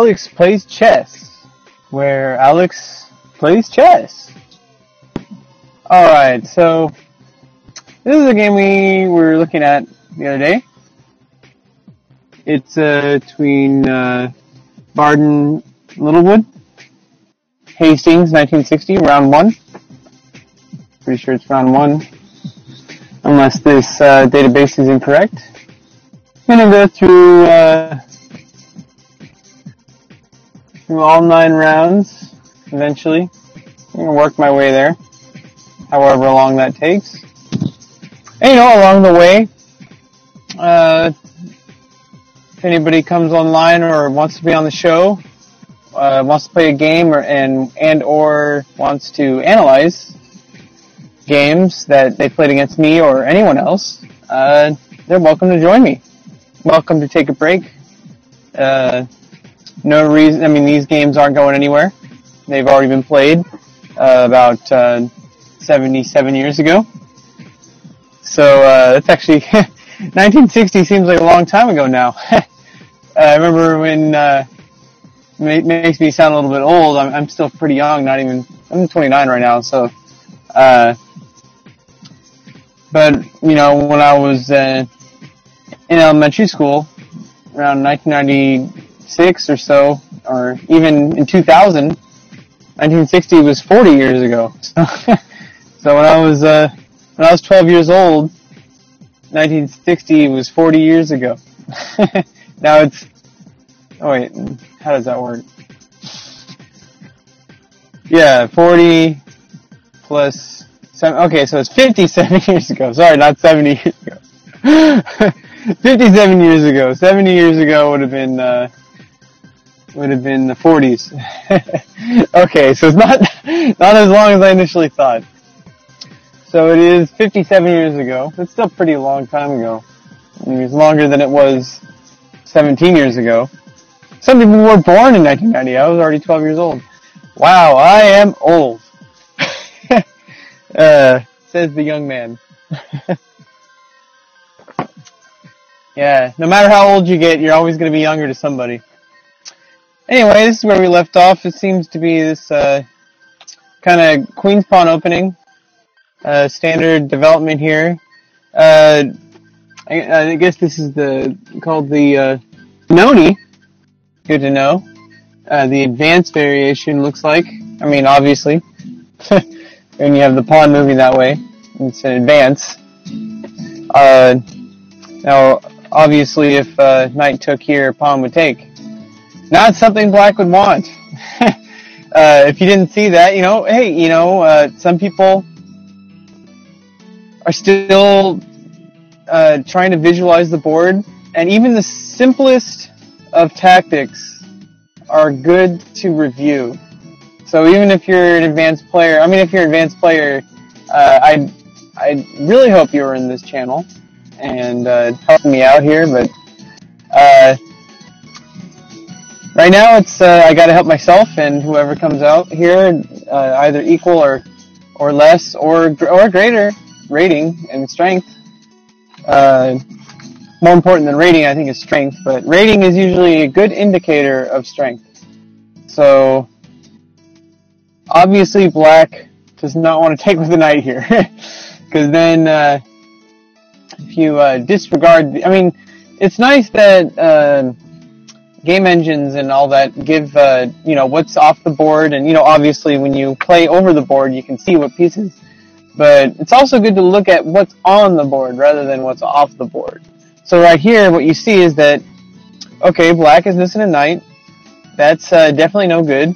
Alex Plays Chess, where Alex plays chess. Alright, so this is a game we were looking at the other day. It's between Barden Littlewood, Hastings, 1960, round 1. Pretty sure it's round 1, unless this database is incorrect. I'm going to go through all 9 rounds eventually. I'm going to work my way there, however long that takes. And along the way, if anybody comes online or wants to be on the show, wants to play a game or wants to analyze games that they played against me or anyone else, they're welcome to join me. Welcome to take a break. No reason, these games aren't going anywhere. They've already been played about 77 years ago. So it's actually 1960 seems like a long time ago now. I remember when it makes me sound a little bit old. I'm still pretty young. I'm 29 right now. So, but when I was in elementary school, around 1996 or so, or even in 2000, 1960 was 40 years ago. So when I was 12 years old, 1960 was 40 years ago. Now it's, how does that work? Yeah, 40 plus 7, okay, so it's 57 years ago. Sorry, not 70 years ago. 57 years ago. 70 years ago would have been the 40s. Okay, so it's not as long as I initially thought. So it is 57 years ago. It's still a pretty long time ago. It's longer than it was 17 years ago. Some people were born in 1990. I was already 12 years old. Wow, I am old. Says the young man. Yeah, no matter how old you get, you're always going to be younger to somebody. Anyway, this is where we left off. It seems to be this kind of Queen's Pawn opening. Standard development here. I guess this is called the Noni. Good to know. The advanced variation looks like. Obviously. When you have the pawn moving that way, it's an advance. Now, obviously, if knight took here, pawn would take. Not something black would want. If you didn't see that, some people are still trying to visualize the board, and even the simplest of tactics are good to review. So even if you're an advanced player, I really hope you're in this channel and helping me out here, but right now it's I gotta help myself and whoever comes out here, either equal or less or greater rating and strength. More important than rating, I think, is strength, but rating is usually a good indicator of strength. So obviously black does not want to take with the knight here, because then if you disregard, it's nice that game engines and all that give what's off the board, and obviously when you play over the board you can see what pieces, but it's also good to look at what's on the board rather than what's off the board. So right here what you see is that, okay, black is missing a knight. That's definitely no good,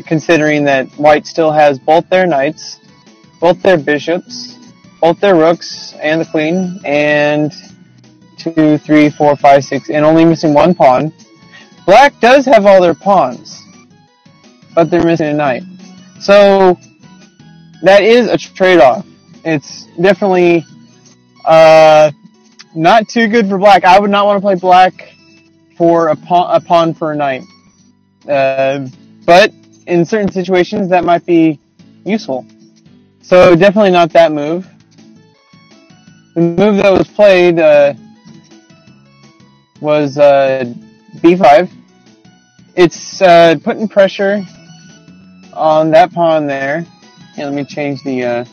considering that white still has both their knights, both their bishops, both their rooks, and the queen, and 2, 3, 4, 5, 6, and only missing one pawn. Black does have all their pawns, but they're missing a knight. So that is a trade-off. It's definitely not too good for black. I would not want to play black for a pawn for a knight. But in certain situations that might be useful. So definitely not that move. The move that was played was b5. it's putting pressure on that pawn there. Yeah, let me change the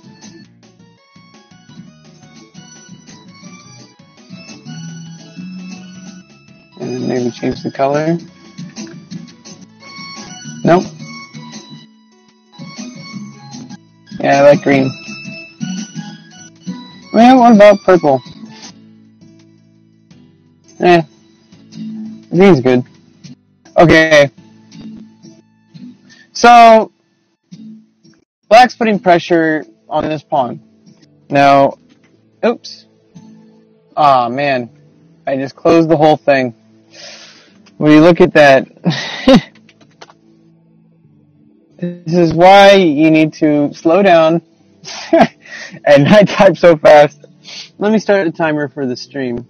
and maybe change the color. Nope. Yeah, I like green. Well, what about purple? Green's good. Okay. So, black's putting pressure on this pawn. Now, oops. Aw, man. I just closed the whole thing. When you look at that, this is why you need to slow down and not type so fast. Let me start the timer for the stream.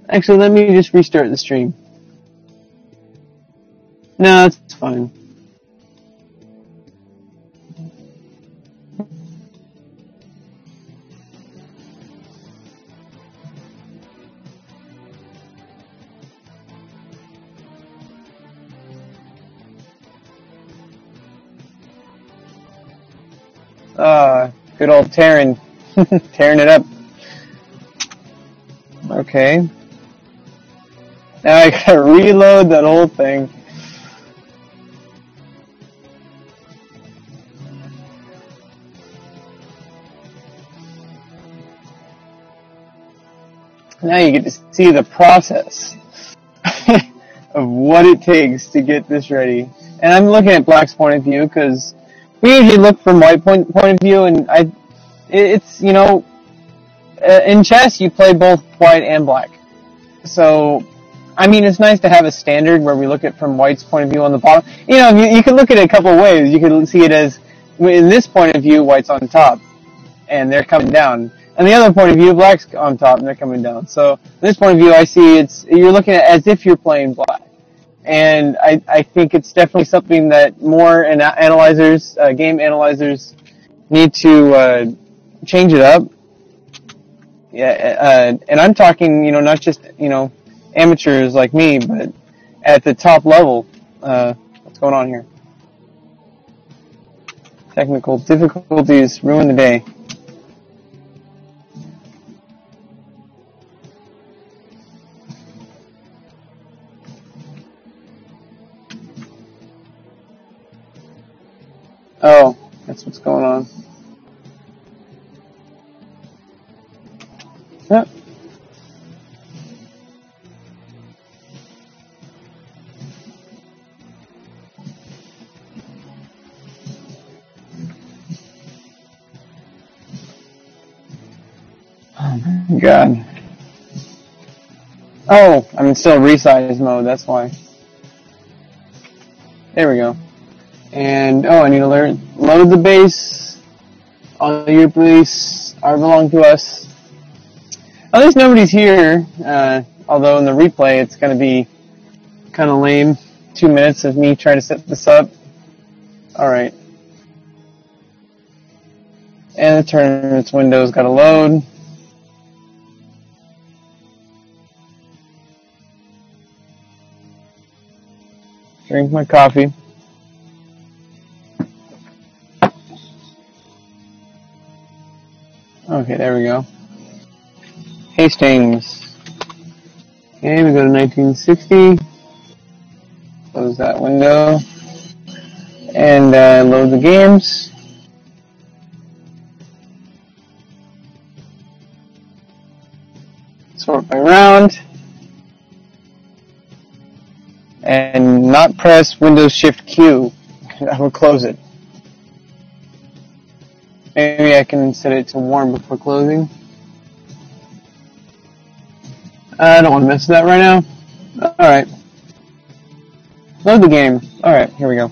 Actually, let me just restart the stream. No, it's fine. Good old Terran. Tearing it up. Okay. Now I gotta reload that whole thing. Now you get to see the process of what it takes to get this ready. And I'm looking at black's point of view because we usually look from white point of view, and it's, you know, in chess you play both white and black. So, I mean, it's nice to have a standard where we look at from white's point of view on the bottom. You know, you can look at it a couple of ways. You can see it as, in this point of view, white's on top, and they're coming down. And the other point of view, black's on top, and they're coming down. So, from this point of view, I see you're looking at it as if you're playing black. And I think it's definitely something that more analyzers, game analyzers, need to change it up. Yeah, and I'm talking, you know, not just, you know, amateurs like me, but at the top level. What's going on here? Technical difficulties ruin the day. Oh, that's what's going on. Yep. Oh my god. Oh, I'm in still resize mode, that's why. There we go. And, oh, I need to load the base. All your base are belong to us. At least nobody's here, although in the replay it's going to be kind of lame. 2 minutes of me trying to set this up. Alright. And the tournament's window's got to load. Drink my coffee. Okay, there we go. Hastings. Okay, we go to 1960. Close that window. And load the games. Sort by round. And not press Windows Shift Q. I will close it. Maybe I can set it to warm before closing. I don't want to mess with that right now. Alright. Load the game. Alright, here we go.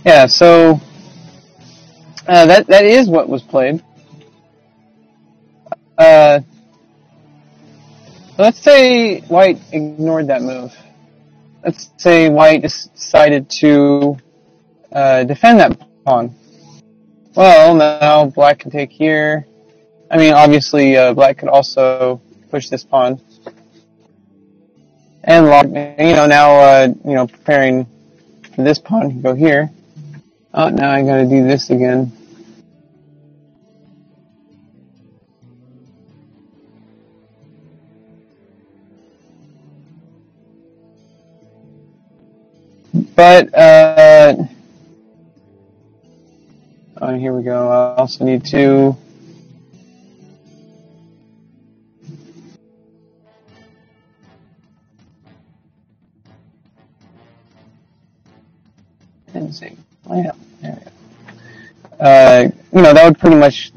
Yeah, so that is what was played. Let's say white ignored that move. Let's say white decided to defend that pawn. Well, now black can take here. I mean, obviously, black could also push this pawn. And log, now, preparing for this pawn to go here. Oh, now I gotta do this again. But, oh, here we go. I also need to see. Oh, yeah. There we go. That would pretty much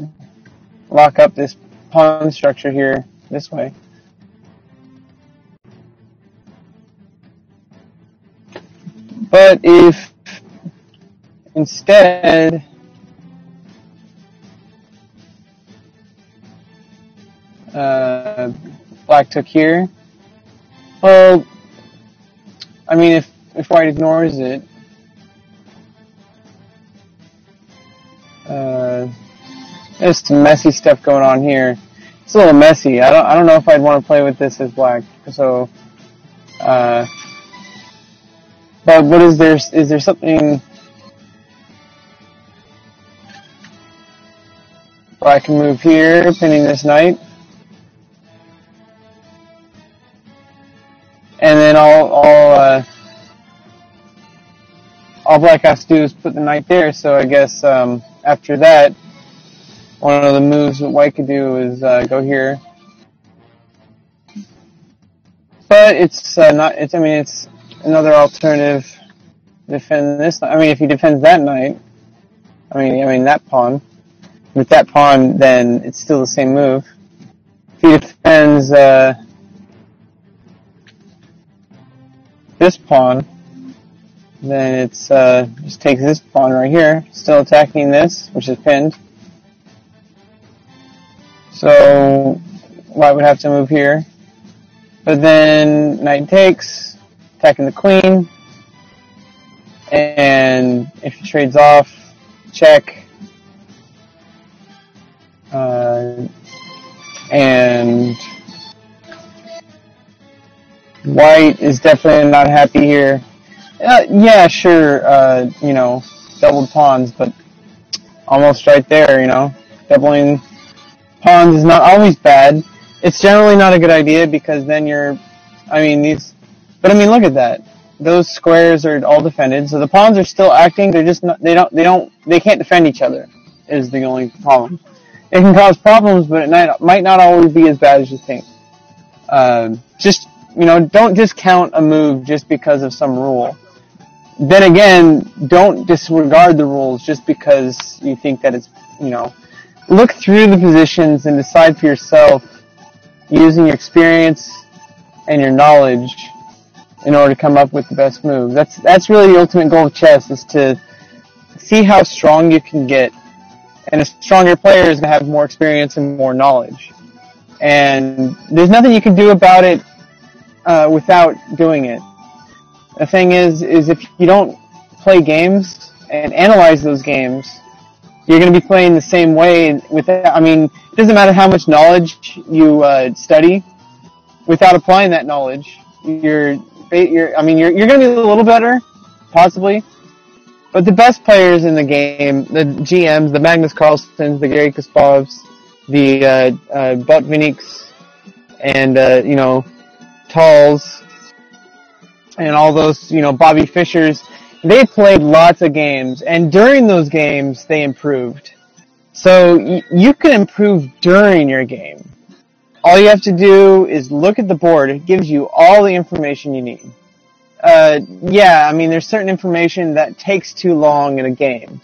lock up this pawn structure here this way. But if instead black took here, well, I mean, if white ignores it, there's some messy stuff going on here. It's a little messy. I don't know if I'd want to play with this as black. So, but what is there? Is there something where I can move here, pinning this knight, and then all black has to do is put the knight there. So I guess after that, one of the moves that white could do is go here. But it's not. It's another alternative. Defend this. I mean, if he defends that knight, I mean that pawn. With that pawn, then it's still the same move. If he defends this pawn, then it's just takes this pawn right here, still attacking this, which is pinned. So white would have to move here. But then knight takes, attacking the queen. And if he trades off, check. And white is definitely not happy here. Yeah, sure, doubled pawns, but almost right there, Doubling pawns is not always bad. It's generally not a good idea because then look at that. Those squares are all defended, so the pawns are still acting. They're just not, they can't defend each other, is the only problem. It can cause problems, but it might not always be as bad as you think. Don't discount a move just because of some rule. Then again, don't disregard the rules just because you think that it's, look through the positions and decide for yourself using your experience and your knowledge in order to come up with the best move. That's really the ultimate goal of chess, is to see how strong you can get. And a stronger player is going to have more experience and more knowledge. And there's nothing you can do about it without doing it. The thing is if you don't play games and analyze those games, you're going to be playing the same way. It doesn't matter how much knowledge you study. Without applying that knowledge, you're going to be a little better, possibly. But the best players in the game, the GMs, the Magnus Carlsens, the Gary Kasparovs, the Botviniks, and Talls, and all those, Bobby Fishers, they played lots of games, and during those games, they improved. So you can improve during your game. All you have to do is look at the board. It gives you all the information you need. There's certain information that takes too long in a game.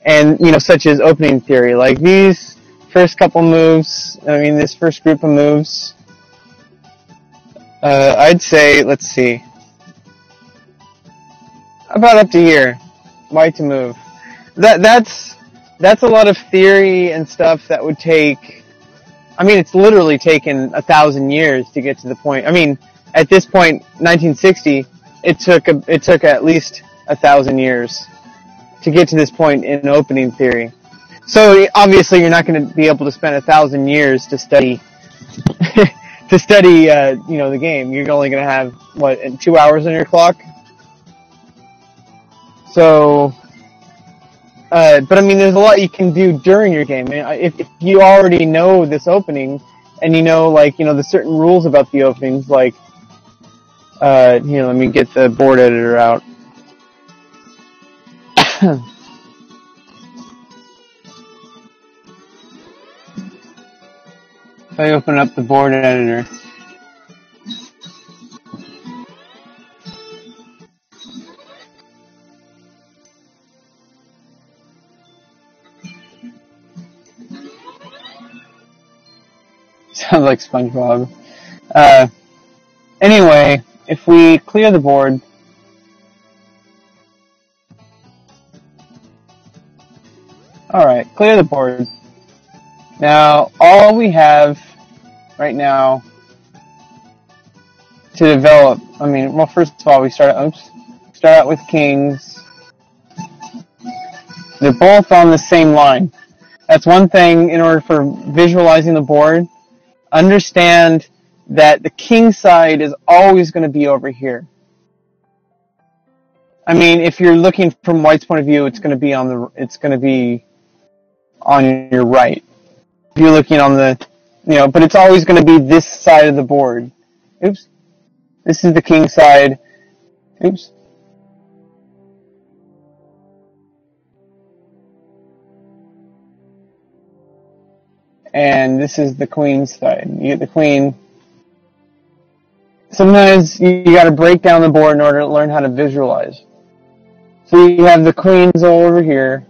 And, such as opening theory. Like these first couple moves, this first group of moves, I'd say, let's see. About up to here. White to move. That's a lot of theory and stuff that would take, it's literally taken 1,000 years to get to the point. At this point, 1960, it took at least 1,000 years to get to this point in opening theory. So obviously you're not going to be able to spend 1,000 years to study to study, the game. You're only going to have, 2 hours on your clock? So, but I mean, there's a lot you can do during your game. If you already know this opening, and you know, the certain rules about the openings, let me get the board editor out. If I open up the board editor. Sounds like SpongeBob. Anyway, if we clear the board, alright, clear the board. Now, all we have right now to develop, first of all, we start out with kings. They're both on the same line. That's one thing in order for visualizing the board. Understand that the king side is always going to be over here. I mean, if you're looking from white's point of view, it's going to be on your right. If you're looking on but it's always going to be this side of the board. Oops. This is the king side. Oops. And this is the queen's side. You get the queen. Sometimes you got to break down the board in order to learn how to visualize. So you have the queens all over here.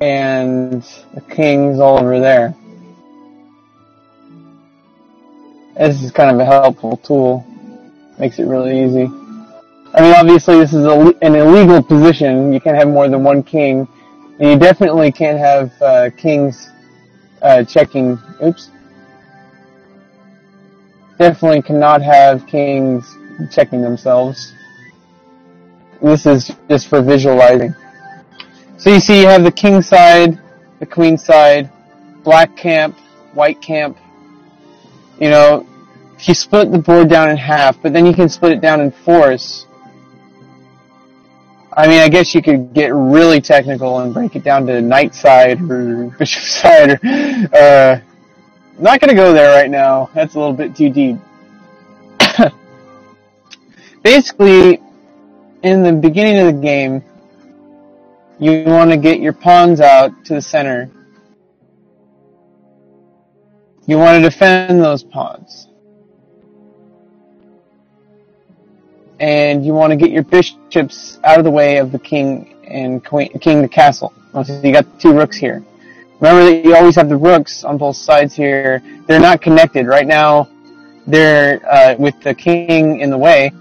And the kings all over there. This is kind of a helpful tool. Makes it really easy. I mean, obviously this is an illegal position. You can't have more than one king. And you definitely can't have kings checking. Oops. Definitely cannot have kings checking themselves. This is just for visualizing. So you see you have the king side, the queen side, black camp, white camp. If you split the board down in half, but then you can split it down in fours. I mean, I guess you could get really technical and break it down to knight side or bishop side. Not going to go there right now. That's a little bit too deep. Basically, in the beginning of the game, you want to get your pawns out to the center. You want to defend those pawns. And you want to get your bishops out of the way of the king and king the castle. So you got two rooks here. Remember that you always have the rooks on both sides here. They're not connected. Right now, they're with the king in the way.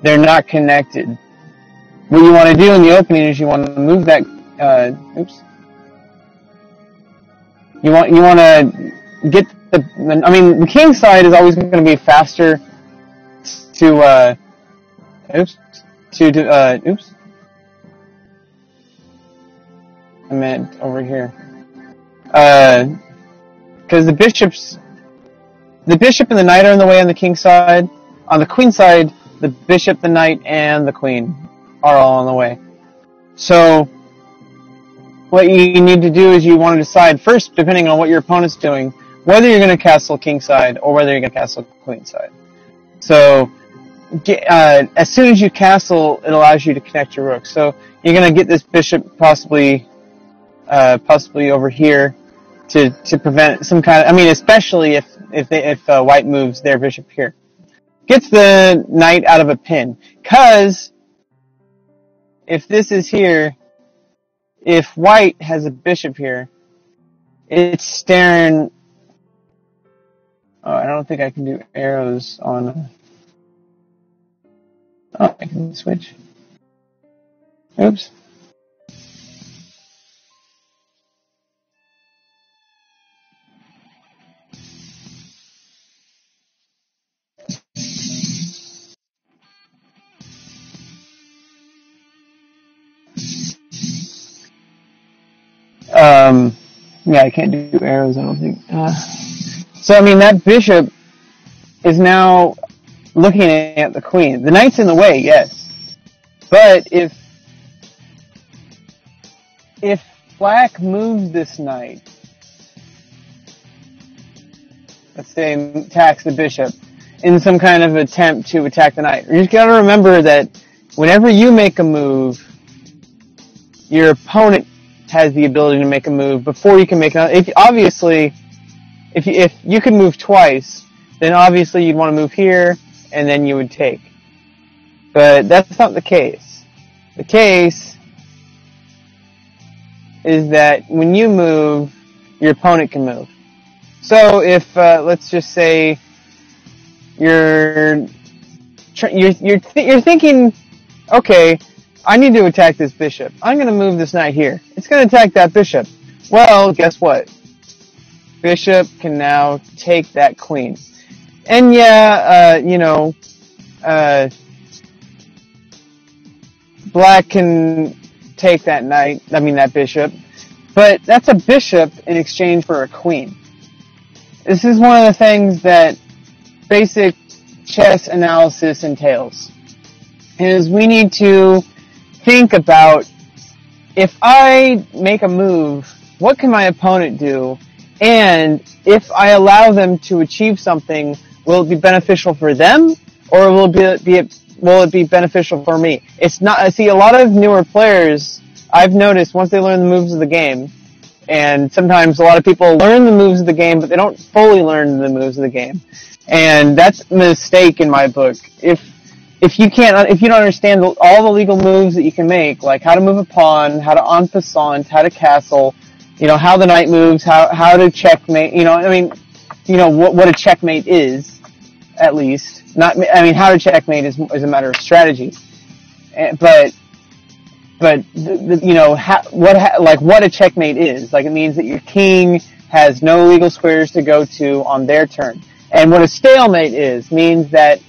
They're not connected. What you want to do in the opening is you want to move that. You want to get the king side is always going to be faster to I meant over here. Because the bishop and the knight are in the way on the king side. On the queen side, the bishop, the knight, and the queen are all in the way. So, what you need to do is you want to decide first, depending on what your opponent's doing, whether you're going to castle king side or whether you're going to castle queen side. So, as soon as you castle, it allows you to connect your rook. So, you're going to get this bishop possibly over here to prevent some kind of, especially if white moves their bishop here. Gets the knight out of a pin. Cause, if this is here, if white has a bishop here, it's staring. Oh, I don't think I can do arrows on. Oh, I can switch. Oops. Yeah, I can't do arrows, I don't think. So, I mean, that bishop is now looking at the queen. The knight's in the way, yes. But if black moves this knight, let's say attacks the bishop in some kind of attempt to attack the knight, you just gotta remember that whenever you make a move, your opponent has the ability to make a move before you can make another. If you can move twice, then obviously you'd want to move here, and then you would take. But that's not the case. The case is that when you move, your opponent can move. So if let's just say you're thinking, okay, I need to attack this bishop. I'm going to move this knight here. It's going to attack that bishop. Well, guess what? Bishop can now take that queen. And yeah, black can take that knight, that bishop. But that's a bishop in exchange for a queen. This is one of the things that basic chess analysis entails. Is we need to think about, if I make a move, what can my opponent do? And if I allow them to achieve something, will it be beneficial for them, or will it be beneficial for me? It's not. I see a lot of newer players, I've noticed, once they learn the moves of the game, and sometimes a lot of people learn the moves of the game, but they don't fully learn the moves of the game. And that's a mistake in my book. If you don't understand all the legal moves that you can make, like how to move a pawn, how to en passant, how to castle, how the knight moves, how to checkmate, what a checkmate is, at least. How to checkmate is a matter of strategy. But what a checkmate is, it means that your king has no legal squares to go to on their turn. And what a stalemate means that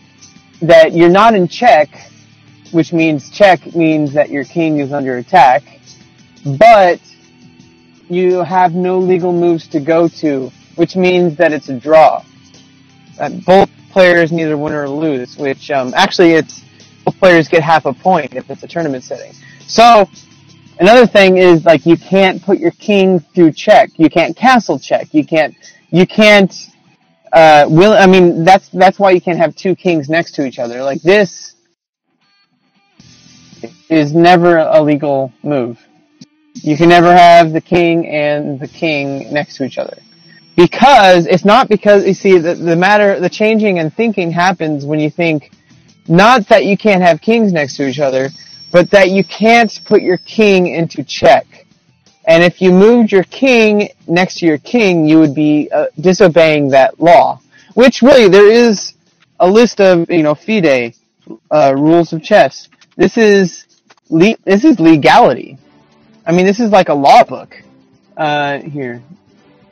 you're not in check, which means check means that your king is under attack, but you have no legal moves to go to, which means that it's a draw. Both players neither win or lose, which it's both players get half a point if it's a tournament setting. So another thing is, you can't put your king through check. You can't castle check. You can't that's why you can't have two kings next to each other. This is never a legal move. You can never have the king and the king next to each other. Because, it's not because, you see, the changing and thinking happens when you think, not that you can't have kings next to each other, but that you can't put your king into check. And if you moved your king next to your king, you would be disobeying that law. Which really, there is a list of, FIDE, rules of chess. This is legality. This is like a law book. Here.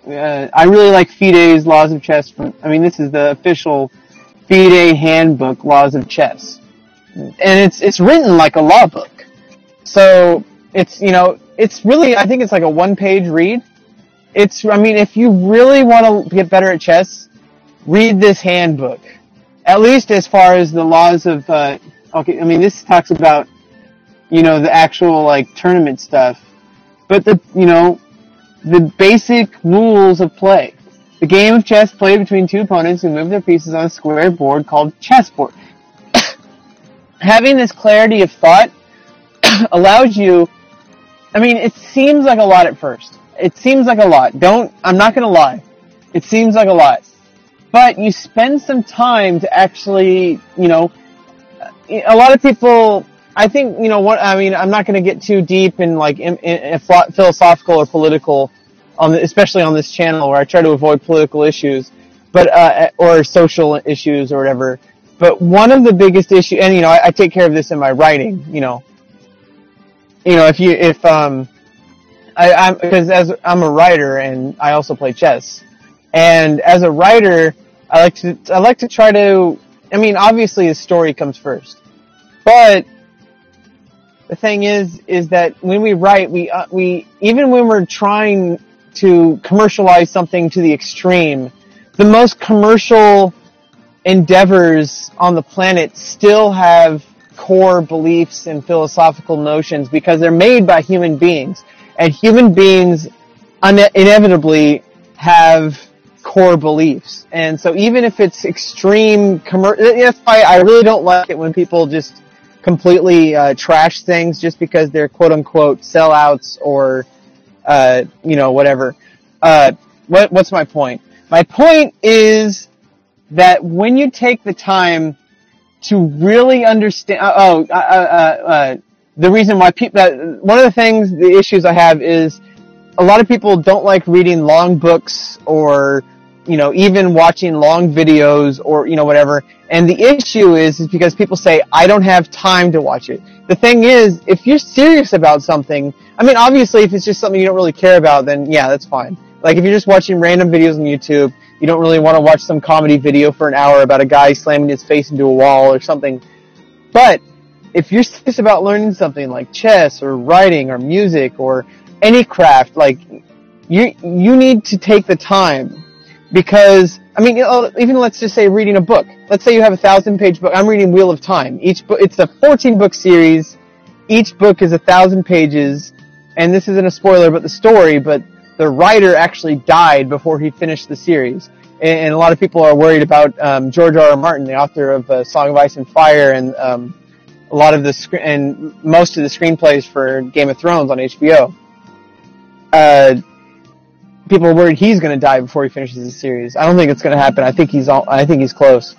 I really like FIDE's Laws of Chess. This is the official FIDE handbook, Laws of Chess. And it's written like a law book. So, it's really, I think it's like a one-page read. If you really want to get better at chess, read this handbook. At least as far as the laws of, this talks about, the actual, tournament stuff. But the basic rules of play. The game of chess played between two opponents who move their pieces on a square board called chessboard. Having this clarity of thought allows you, it seems like a lot at first. It seems like a lot. I'm not gonna lie. It seems like a lot. But you spend some time to actually, a lot of people, I think, I'm not gonna get too deep in philosophical or political, especially on this channel where I try to avoid political issues, or social issues or whatever. But one of the biggest issues, and I take care of this in my writing, because I'm a writer and I also play chess, and as a writer, I like to try to, obviously the story comes first, but the thing is that when we write, we even when we're trying to commercialize something to the extreme, the most commercial endeavors on the planet still have core beliefs and philosophical notions because they're made by human beings. And human beings inevitably have core beliefs. And so even if it's extreme that's why I really don't like it when people just completely trash things just because they're quote unquote sellouts or whatever. What's my point? My point is that when you take the time to really understand, the reason why one of the issues I have is a lot of people don't like reading long books or, even watching long videos or, whatever. And the issue is because people say, I don't have time to watch it. The thing is, if you're serious about something, I mean, obviously if it's just something you don't really care about, then yeah, that's fine. Like if you're just watching random videos on YouTube, you don't really want to watch some comedy video for an hour about a guy slamming his face into a wall or something. But if you're serious about learning something like chess or writing or music or any craft, like you need to take the time because, I mean, even let's just say reading a book. Let's say you have a 1,000-page book. I'm reading Wheel of Time. Each book, it's a 14-book series. Each book is 1,000 pages. And this isn't a spoiler, but the writer actually died before he finished the series. And a lot of people are worried about George R.R. Martin, the author of Song of Ice and Fire, and a lot of and most of the screenplays for Game of Thrones on HBO. People are worried he's going to die before he finishes the series. I don't think it's going to happen. I think he's close.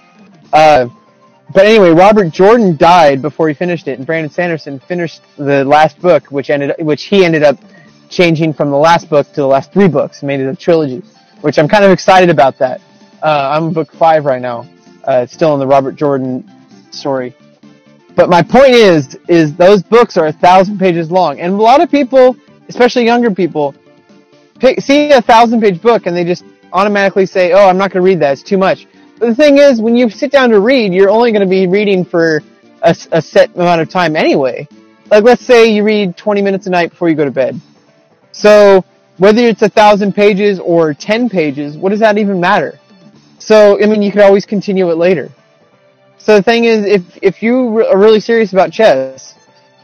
But anyway, Robert Jordan died before he finished it, and Brandon Sanderson finished the last book, which he ended up changing from the last book to the last 3 books and made it a trilogy, which I'm kind of excited about that. I'm on book 5 right now. It's still in the Robert Jordan story. But my point is those books are 1,000 pages long. And a lot of people, especially younger people, see a 1,000-page book and they just automatically say, oh, I'm not going to read that. It's too much. But the thing is, when you sit down to read, you're only going to be reading for a set amount of time anyway. Like, let's say you read 20 minutes a night before you go to bed. So whether it's 1,000 pages or 10 pages, what does that even matter? So, I mean, you could always continue it later. So the thing is, if you are really serious about chess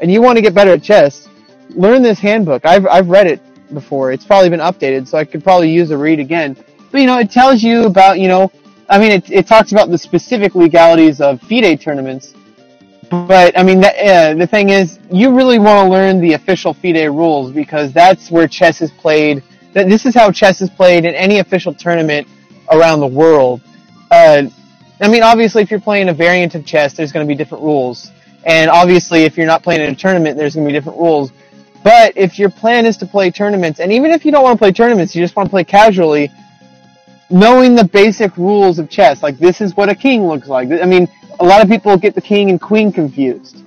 and you want to get better at chess, learn this handbook. I've read it before. It's probably been updated, so I could probably use a read again. But, it tells you about, I mean, it talks about the specific legalities of FIDE tournaments. But, I mean, the thing is, you really want to learn the official FIDE rules because that's where chess is played. This is how chess is played in any official tournament around the world. I mean, obviously, if you're playing a variant of chess, there's going to be different rules. And obviously, if you're not playing in a tournament, there's going to be different rules. But if your plan is to play tournaments, and even if you don't want to play tournaments, you just want to play casually, knowing the basic rules of chess, like this is what a king looks like. I mean, a lot of people get the king and queen confused.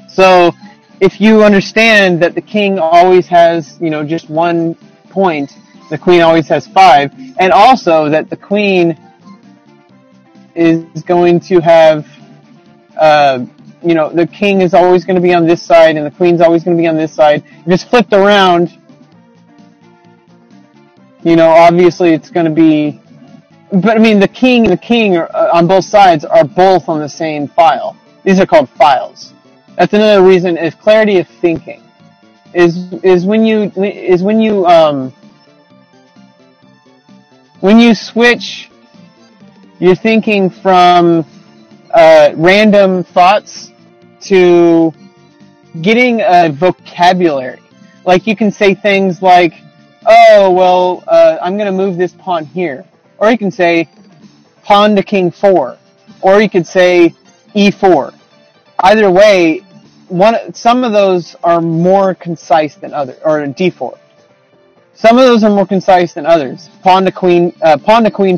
So if you understand that the king always has, just 1 point, the queen always has 5, and also that the queen is going to have, the king is always going to be on this side and the queen's always going to be on this side. If it's flipped around, obviously it's going to be, but I mean, the king and the king are, on both sides are both on the same file. These are called files. That's another reason is clarity of thinking. Is when you switch your thinking from random thoughts to getting a vocabulary. Like you can say things like, oh, well, I'm going to move this pawn here. Or you can say pawn to king 4. Or you could say e4. Either way, some of those are more concise than others, or d4. Some of those are more concise than others. Pawn to queen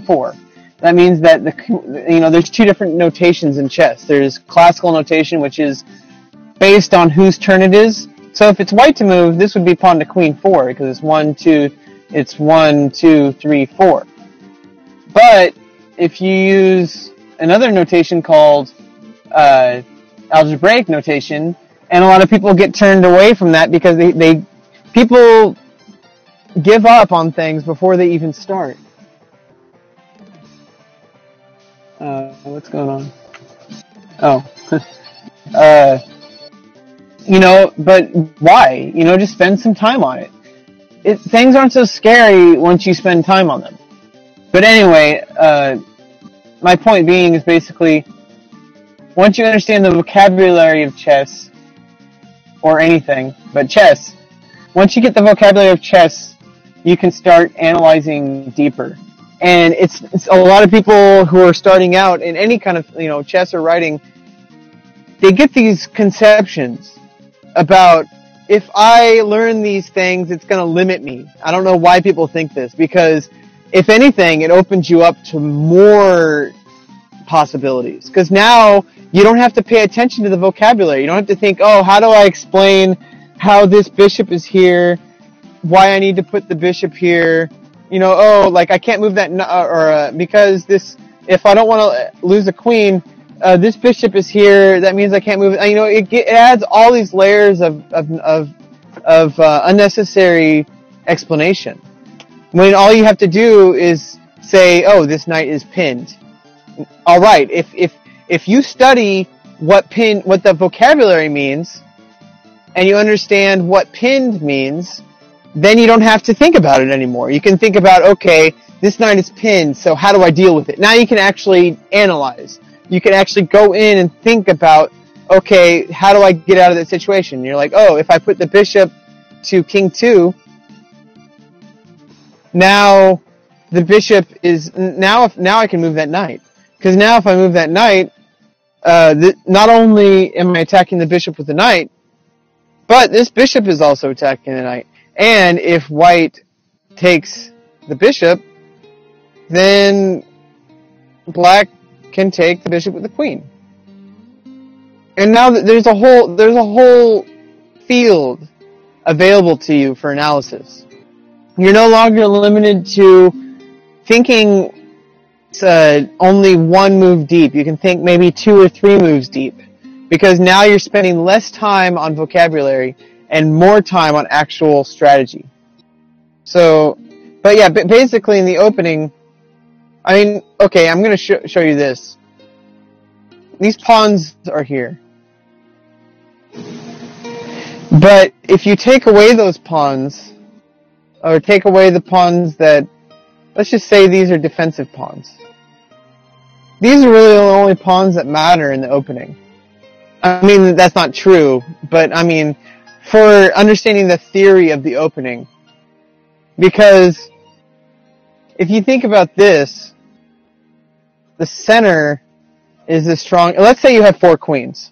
4. That means that there's 2 different notations in chess. There's classical notation, which is based on whose turn it is. So if it's white to move, this would be pawn to queen 4 because it's 1, 2, 3, 4. But if you use another notation called algebraic notation, and a lot of people get turned away from that because people give up on things before they even start. What's going on? Oh. But why? Just spend some time on it. Things aren't so scary once you spend time on them. But anyway, my point being is basically, once you understand the vocabulary of chess, or anything, but chess, once you get the vocabulary of chess, you can start analyzing deeper. And it's a lot of people who are starting out in any kind of, chess or writing, they get these conceptions about, if I learn these things, it's going to limit me. I don't know why people think this, because if anything, it opens you up to more possibilities. Because now you don't have to pay attention to the vocabulary. You don't have to think, oh, how do I explain how this bishop is here, why I need to put the bishop here, I can't move that, because if I don't want to lose a queen, this bishop is here, that means I can't move it. It adds all these layers of unnecessary explanation. When all you have to do is say, oh, this knight is pinned. Alright, if you study what the vocabulary means, and you understand what pinned means, then you don't have to think about it anymore. You can think about, okay, this knight is pinned, so how do I deal with it? Now you can actually analyze. You can actually go in and think about, okay, how do I get out of that situation? And you're like, oh, if I put the bishop to king 2, now the bishop is, now I can move that knight. Because now if I move that knight, not only am I attacking the bishop with the knight, but this bishop is also attacking the knight. And if white takes the bishop, then black can take the bishop with the queen. And now there's a whole field available to you for analysis. You're no longer limited to thinking only one move deep. You can think maybe 2 or 3 moves deep, because now you're spending less time on vocabulary and more time on actual strategy. So, but yeah, basically in the opening, okay, I'm going to show you this. These pawns are here. But if you take away those pawns, or take away the pawns that, let's just say these are defensive pawns. These are really the only pawns that matter in the opening. That's not true, but for understanding the theory of the opening. Because if you think about this, the center is the strong, let's say you have 4 queens.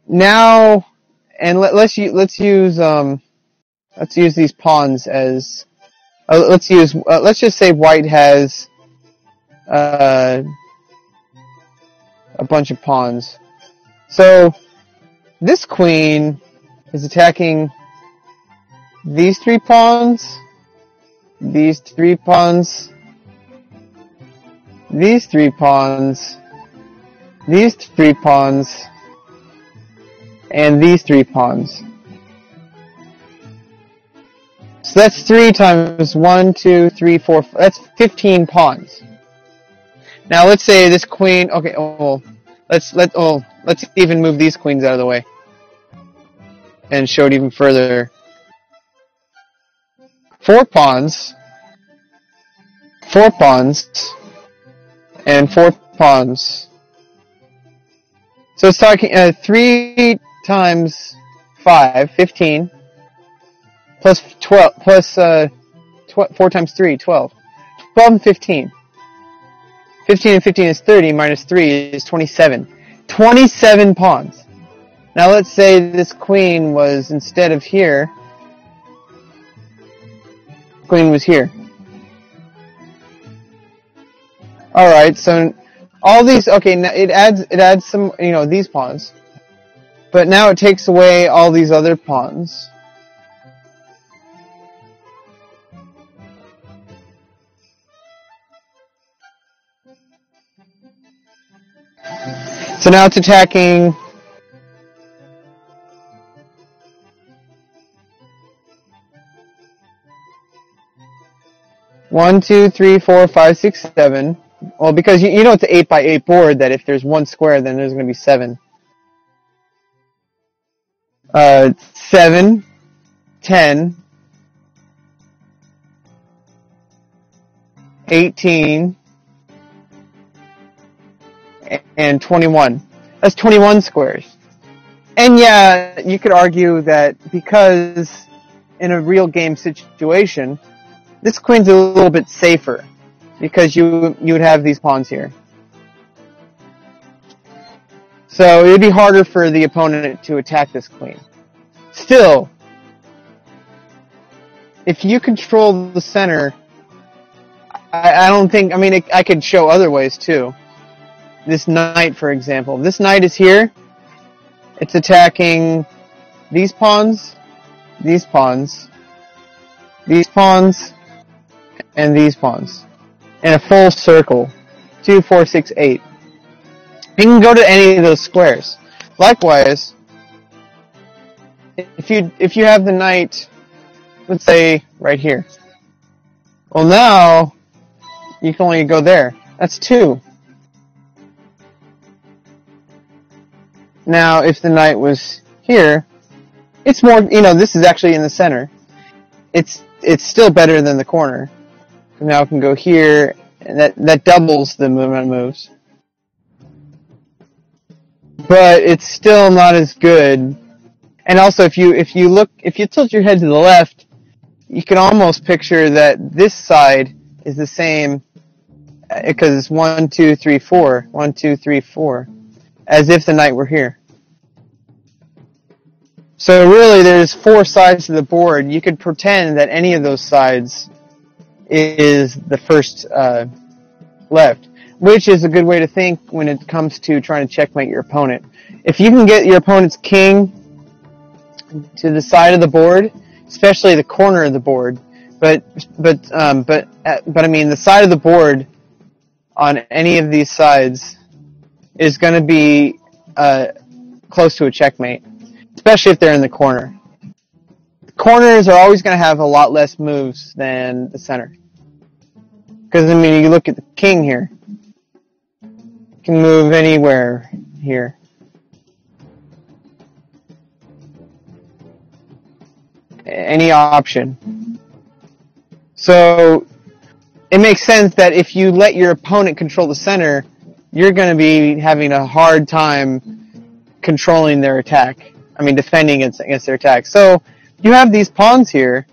Now, and let's use these pawns as, let's just say white has a bunch of pawns. So this queen is attacking these 3 pawns, these 3 pawns, these 3 pawns, these 3 pawns, and these 3 pawns. So that's 3 times 1, 2, 3, 4, that's 15 pawns. Now let's say this queen, okay, let's even move these queens out of the way and show it even further. 4 pawns, 4 pawns, and 4 pawns. So it's talking 3 times 5, 15, plus 12, plus 4 times 3, 12. 12 and 15. 15 and 15 is 30, minus 3 is 27. 27 pawns. Now let's say this queen was, instead of here, queen was here. Alright, so all these, okay, now it adds some, these pawns. But now it takes away all these other pawns. So now it's attacking 1, 2, 3, 4, 5, 6, 7. Well, because you know it's an 8x8 board, that if there's one square, then there's going to be 7. 7, 10, 18, and 21. That's 21 squares. And yeah, you could argue that because in a real game situation, this queen's a little bit safer because you would have these pawns here. So it would be harder for the opponent to attack this queen. Still, if you control the center, I don't think, I mean, I could show other ways too. This knight, for example. This knight is here. It's attacking these pawns, these pawns, these pawns, and these pawns. In a full circle. 2, 4, 6, 8. You can go to any of those squares. Likewise, if you have the knight, let's say, right here. Well, now, you can only go there. That's 2. Now, if the knight was here, it's more, this is actually in the center. It's still better than the corner. So now it can go here, and that doubles the movement moves. But it's still not as good. And also, if you tilt your head to the left, you can almost picture that this side is the same, because it's 1, 2, 3, 4. 1, 2, 3, 4. As if the knight were here. So really, there's 4 sides to the board. You could pretend that any of those sides is the first left, which is a good way to think when it comes to trying to checkmate your opponent. If you can get your opponent's king to the side of the board, especially the corner of the board, but I mean the side of the board on any of these sides is going to be close to a checkmate, especially if they're in the corner. The corners are always going to have a lot less moves than the center. Because, I mean, you look at the king here. You can move anywhere here. Any option. So, it makes sense that if you let your opponent control the center, you're going to be having a hard time controlling their attack. I mean, defending against their attack. So, you have these pawns here.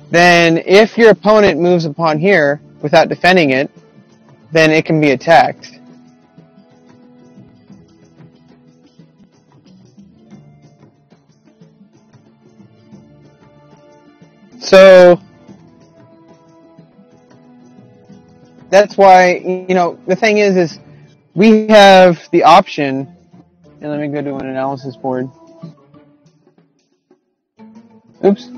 Then, if your opponent moves a pawn here without defending it, then it can be attacked. So, that's why, the thing is we have the option, and let me go to an analysis board. Oops.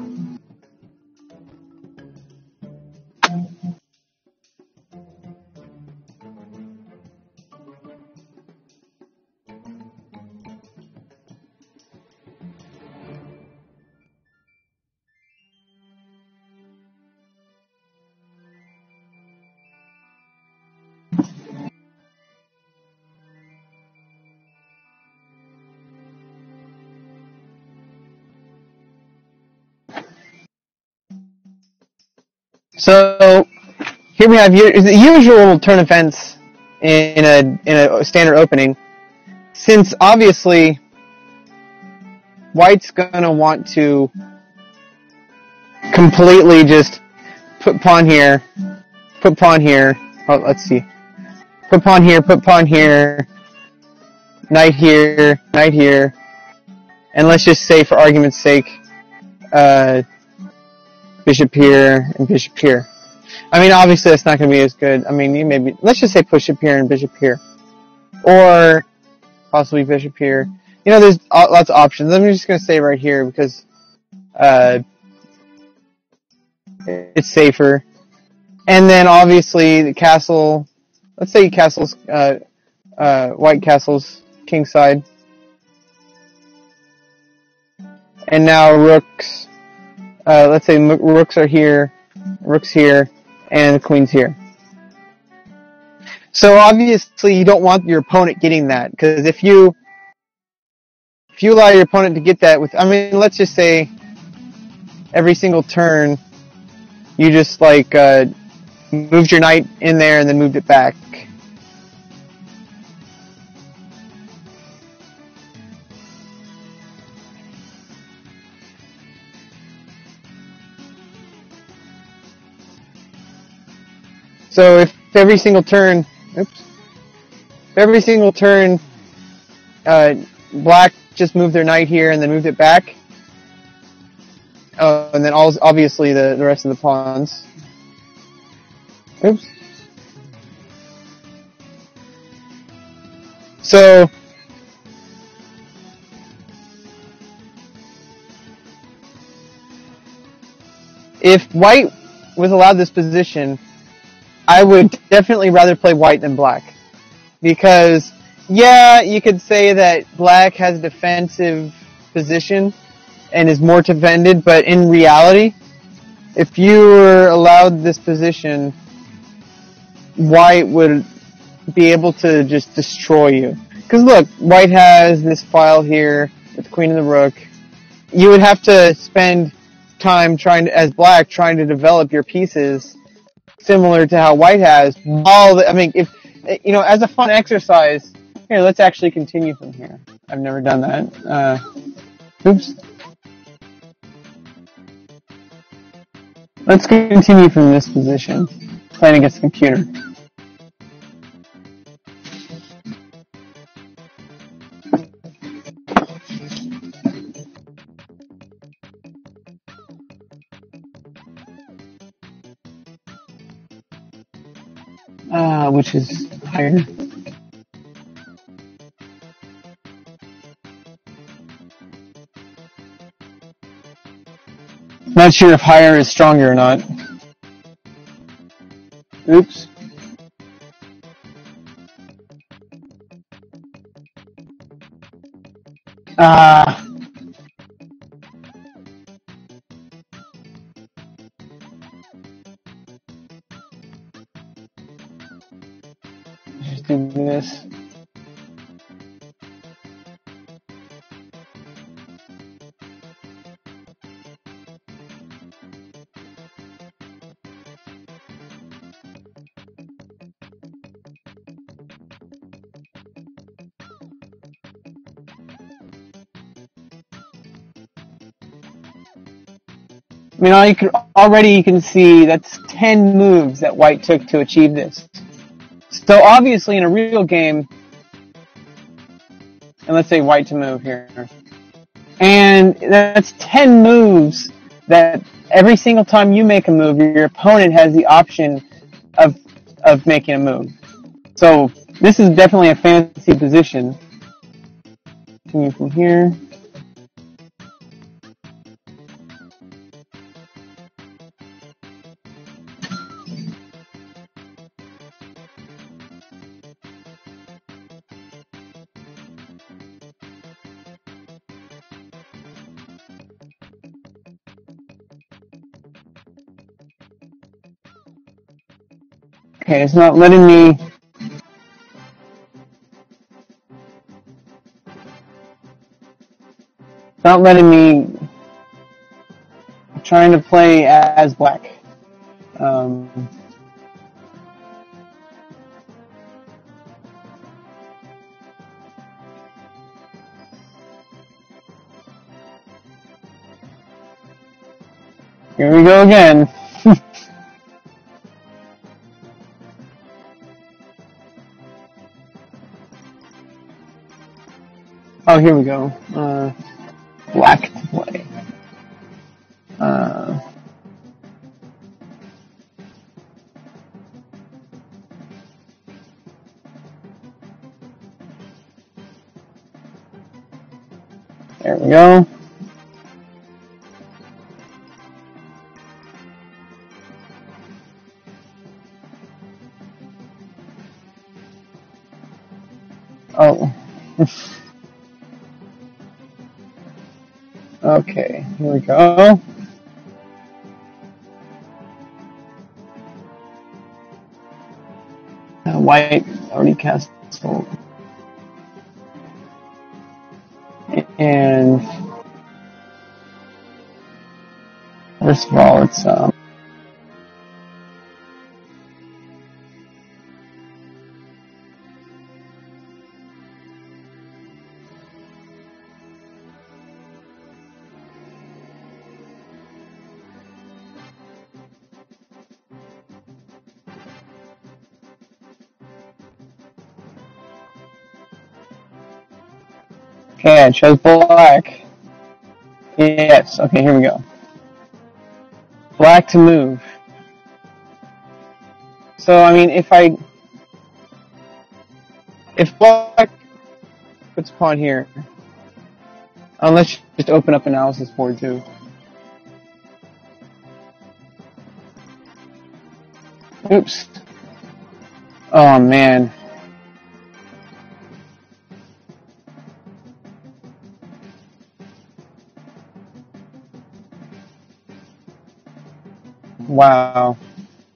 So here we have the usual turn events in a standard opening. Since obviously White's gonna want to completely just put pawn here, put pawn here. Oh, let's see. Put pawn here, knight here, and let's just say for argument's sake, bishop here and bishop here. I mean, obviously that's not going to be as good. I mean, let's just say bishop here and bishop here. Or possibly bishop here. There's lots of options. I'm just going to say right here because it's safer. And then obviously the castle, let's say castle's, white castle's king side. And now rooks, let's say rooks are here, rook's here, and the queen's here. So obviously you don't want your opponent getting that, because if you allow your opponent to get that with, I mean, let's just say every single turn you just like moved your knight in there and then moved it back. So if every single turn, black just moved their knight here and then moved it back, and then obviously the rest of the pawns. Oops. So if white was allowed this position, I would definitely rather play white than black. Because, yeah, you could say that black has a defensive position and is more defended, but in reality, if you were allowed this position, white would be able to just destroy you. Because look, white has this file here with the queen and the rook. You would have to spend time as black, trying to develop your pieces similar to how white has. If you know, as a fun exercise, here, let's actually continue from here. I've never done that. Oops. Let's continue from this position, playing against the computer. Which is higher? Not sure if higher is stronger or not. Oops. Just do this. I mean, you can see that's 10 moves that white took to achieve this. So obviously in a real game, and let's say white to move here, and that's 10 moves that every single time you make a move, your opponent has the option of making a move. So this is definitely a fancy position. Continue from here. Okay, it's not letting me. It's not letting me. I'm trying to play as black. Here we go again. Oh, here we go. Black to play. There we go. Oh. Okay, here we go. White already castled. And first of all, it's okay, I chose black. Yes, okay, here we go. Black to move. So, I mean, if black puts pawn here, let's just open up analysis board too. Oops. Oh, man. Wow.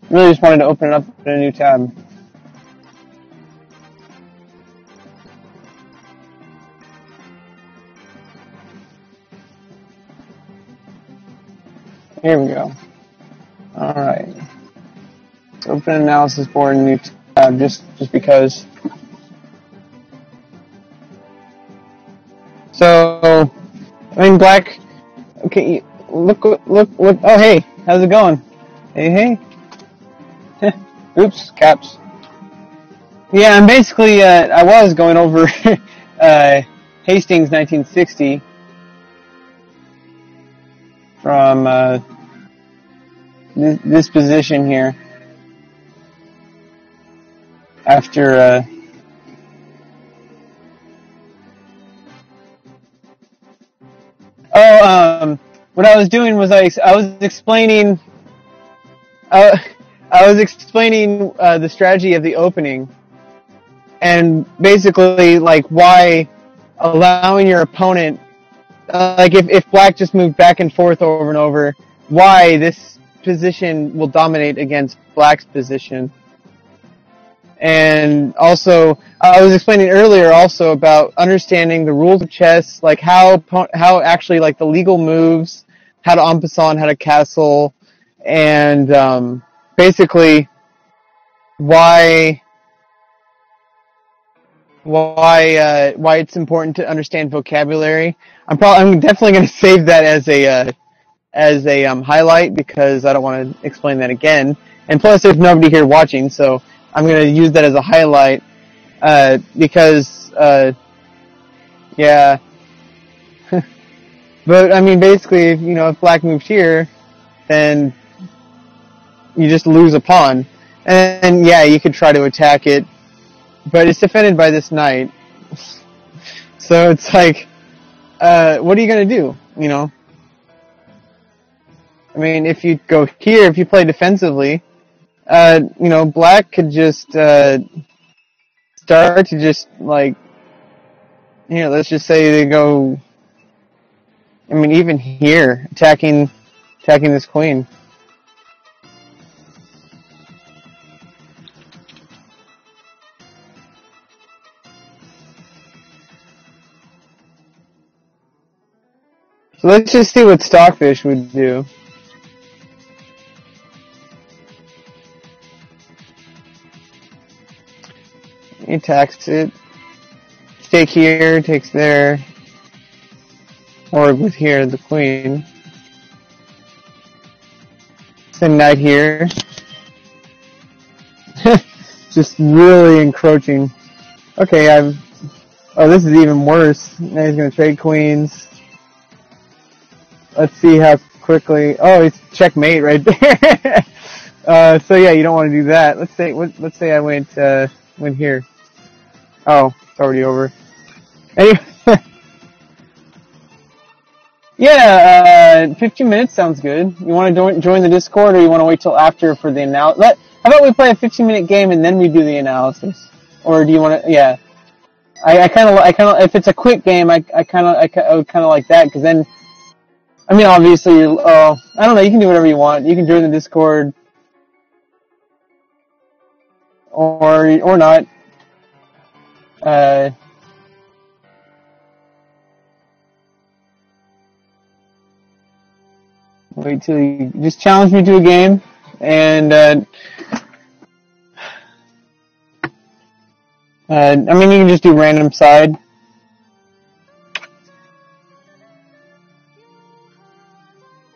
Really just wanted to open it up in a new tab. Here we go. Alright. Let's open analysis board in a new tab just because. So, I mean, black. Okay, look what. Oh, hey, how's it going? Hey. Oops, caps. Yeah, and basically, I was going over Hastings 1960 from this position here. After what I was doing was I was explaining the strategy of the opening, and basically like why allowing your opponent like if black just moved back and forth over and over, why this position will dominate against black's position. And also, I was explaining earlier also about understanding the rules of chess, like how actually like the legal moves, how to en passant, how to castle, and basically why it's important to understand vocabulary. I'm definitely going to save that as a highlight because I don't want to explain that again. And plus, there's nobody here watching, so I'm going to use that as a highlight, because, yeah. But, I mean, basically, if black moves here, then you just lose a pawn. And, yeah, you could try to attack it, but it's defended by this knight. So it's like, what are you going to do, I mean, if you go here, if you play defensively, black could just start to just like, let's just say they go. I mean, even here, attacking this queen. So let's just see what Stockfish would do. He attacks it. Take here, takes there. Or with here, the queen. Send knight here. Just really encroaching. Okay, oh, this is even worse. Now he's gonna trade queens. Let's see how quickly. Oh, it's checkmate right there. So yeah, you don't want to do that. Let's say I went here. Oh, it's already over. Anyway, yeah, 15 minutes sounds good. You want to join the Discord, or you want to wait till after for the analysis? How about we play a 15-minute game and then we do the analysis? Or do you want to? Yeah, I kind of, if it's a quick game, I would kind of like that, because then, I mean, obviously, I don't know. You can do whatever you want. You can join the Discord. or not. Wait till you just challenge me to a game, and I mean, you can just do random side.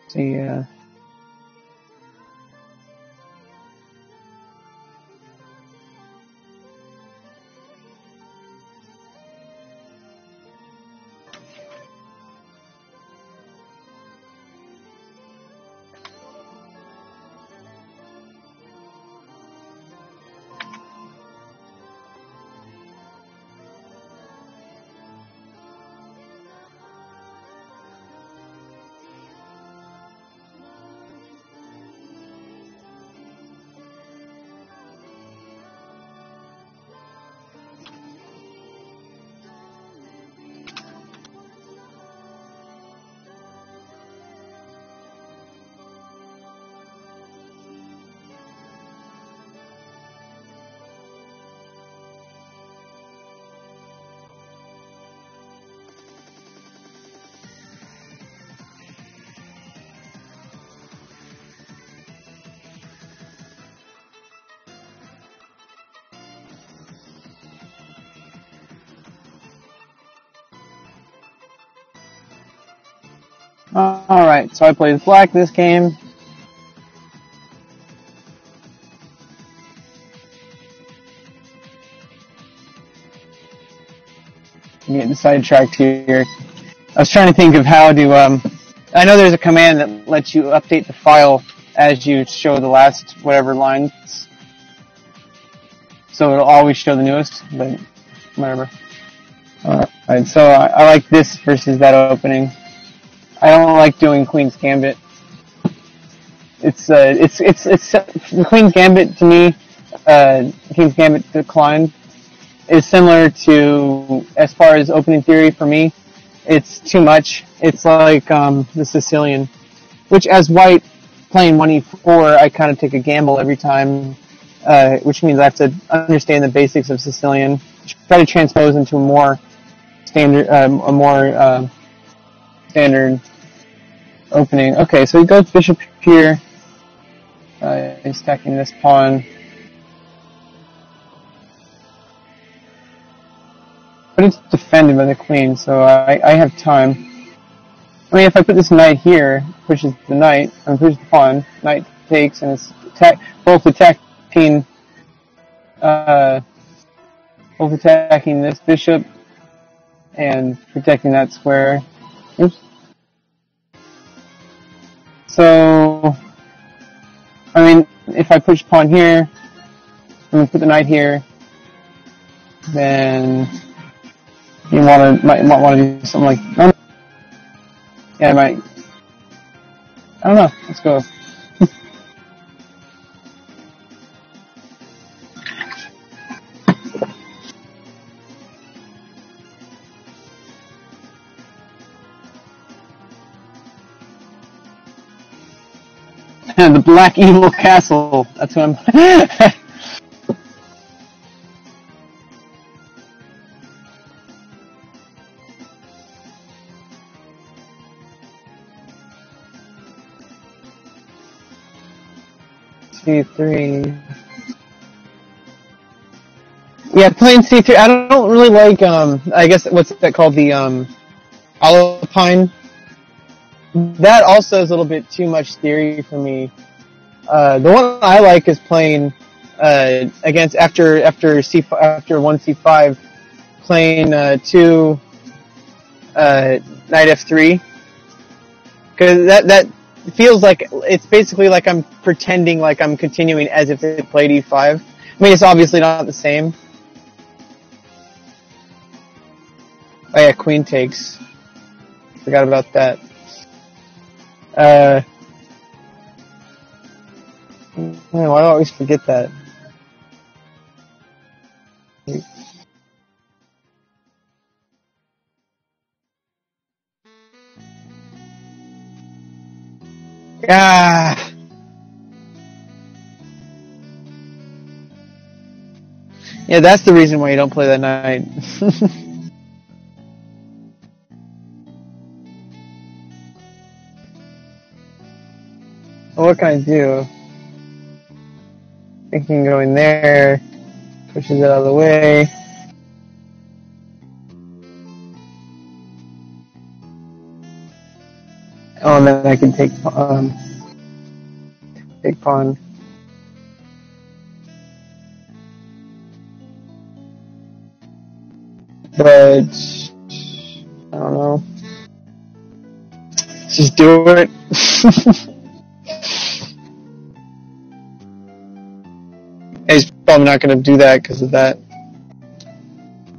See, alright, so I played black this game. I'm getting sidetracked here. I was trying to think of how to, I know there's a command that lets you update the file as you show the last whatever lines. So it'll always show the newest, but whatever. Alright, so I like this versus that opening. I don't like doing Queen's Gambit. It's Queen's Gambit to me, Queen's Gambit Decline is similar to, as far as opening theory for me, it's too much. It's like, the Sicilian, which as white playing 1e4, I kind of take a gamble every time, which means I have to understand the basics of Sicilian, try to transpose into a more standard, standard opening. Okay, so he goes bishop here, he's stacking this pawn. But it's defended by the queen, so I have time. I mean, if I put this knight here, pushes the knight, and pushes the pawn, knight takes, and it's both attacking this bishop, and protecting that square. Oops. So, I mean, if I push pawn here, and put the knight here, then you might want to do something like, oh, yeah, I might, I don't know, let's go. The Black Evil Castle, that's what I'm... 3. Yeah, playing C3. I don't really like, I guess, what's that called? The, Alpine. That also is a little bit too much theory for me. The one I like is playing, against, after 1c5, playing, 2, knight f3. Cause that feels like, it's basically like I'm pretending like I'm continuing as if it played e5. I mean, it's obviously not the same. Oh yeah, queen takes. Forgot about that. Man, why do I always forget that? Ah! Yeah, that's the reason why you don't play that night. Well, what can I do? Thinking going there, pushes it out of the way. Oh, and then I can take pawn. But I don't know. Just do it. He's probably not going to do that because of that.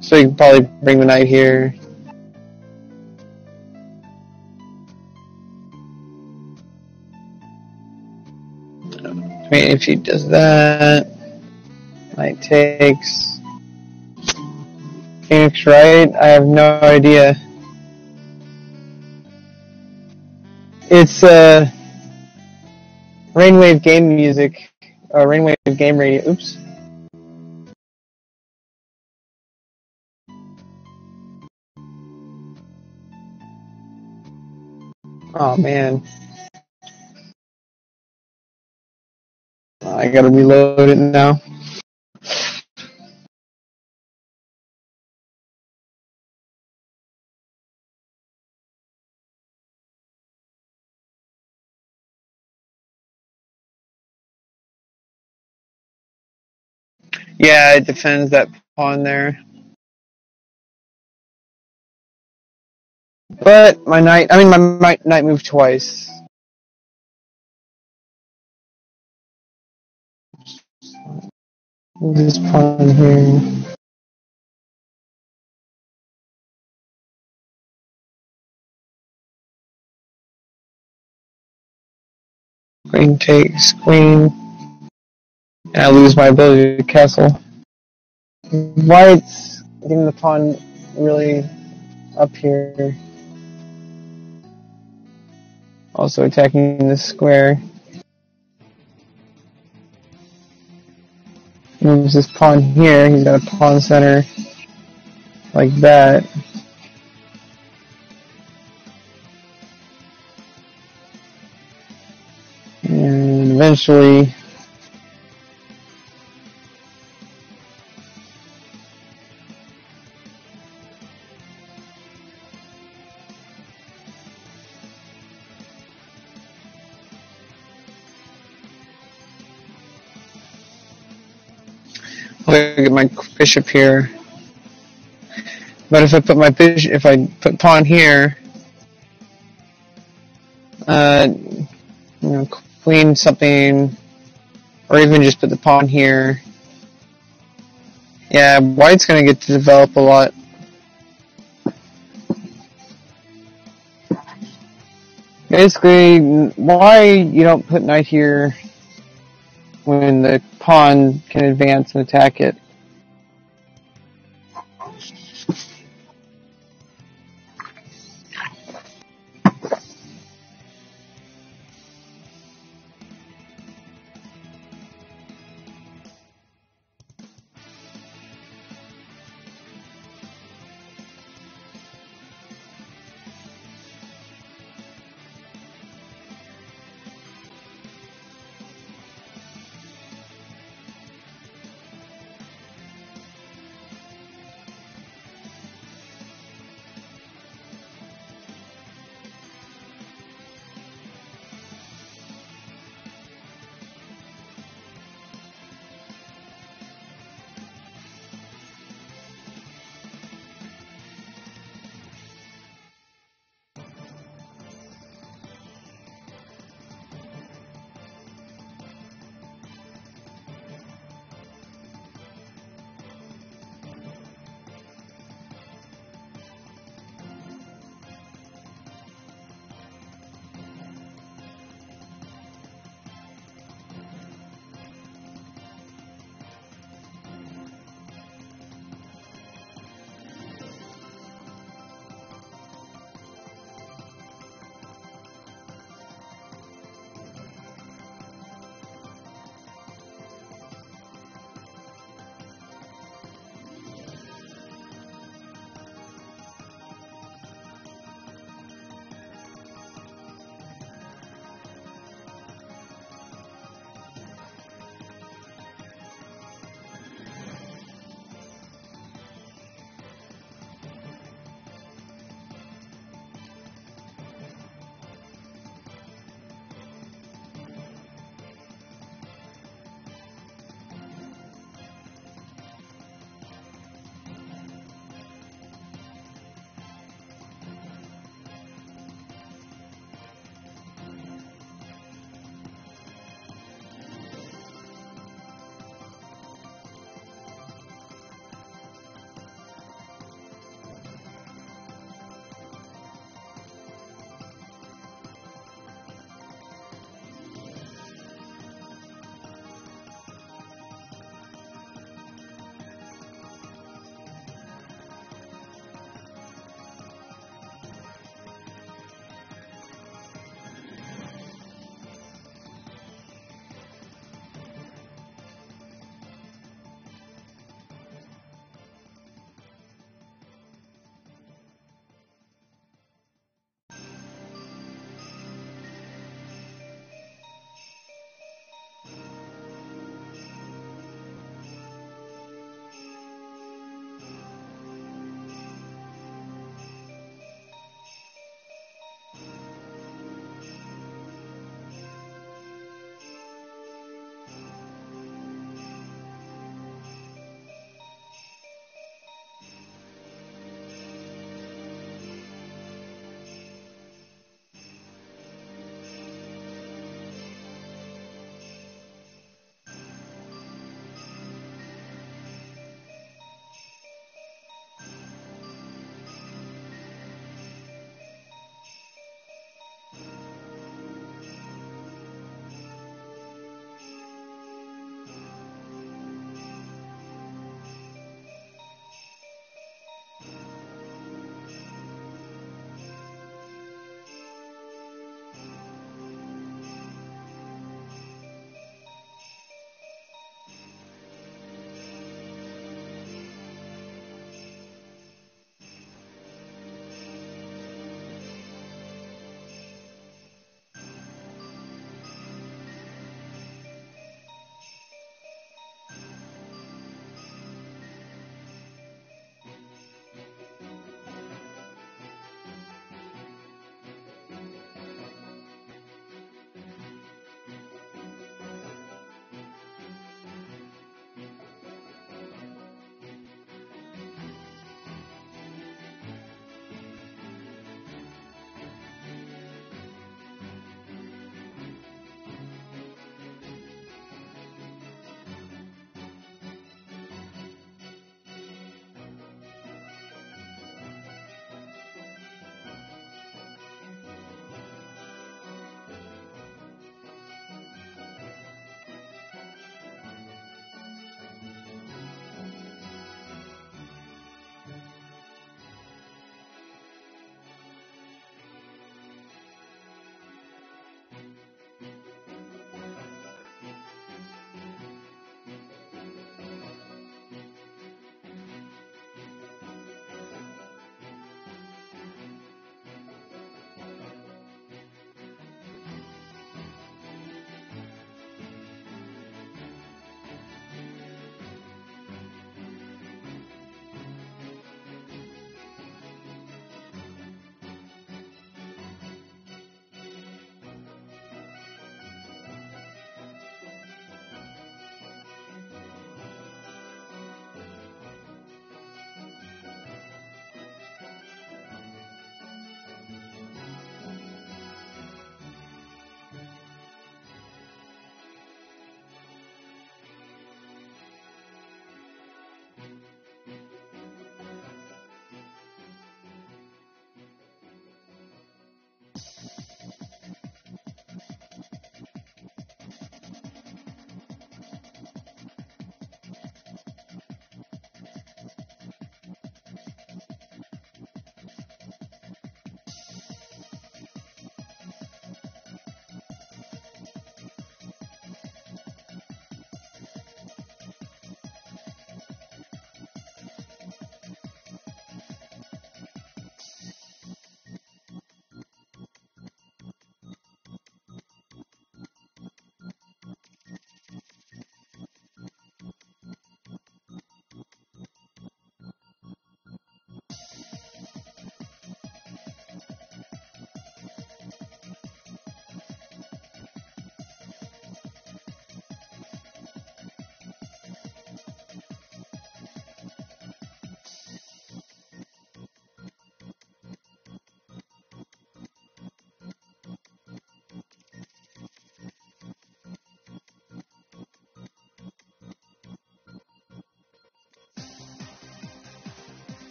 So you can probably bring the knight here. I mean, if he does that, knight takes. Phoenix, right? I have no idea. It's Rainwave game music. Rainwave game radio. Oops. Oh man. I gotta reload it now. Yeah, it defends that pawn there. But my knight moved twice. Move this pawn here. Queen takes queen. And I lose my ability to castle. White's getting the pawn really up here. Also attacking this square. Moves this pawn here. He's got a pawn center like that. And eventually I'll get my bishop here. But if I put pawn here, queen something, or even just put the pawn here. Yeah, white's gonna get to develop a lot. Basically, why you don't put knight here when the pawn can advance and attack it?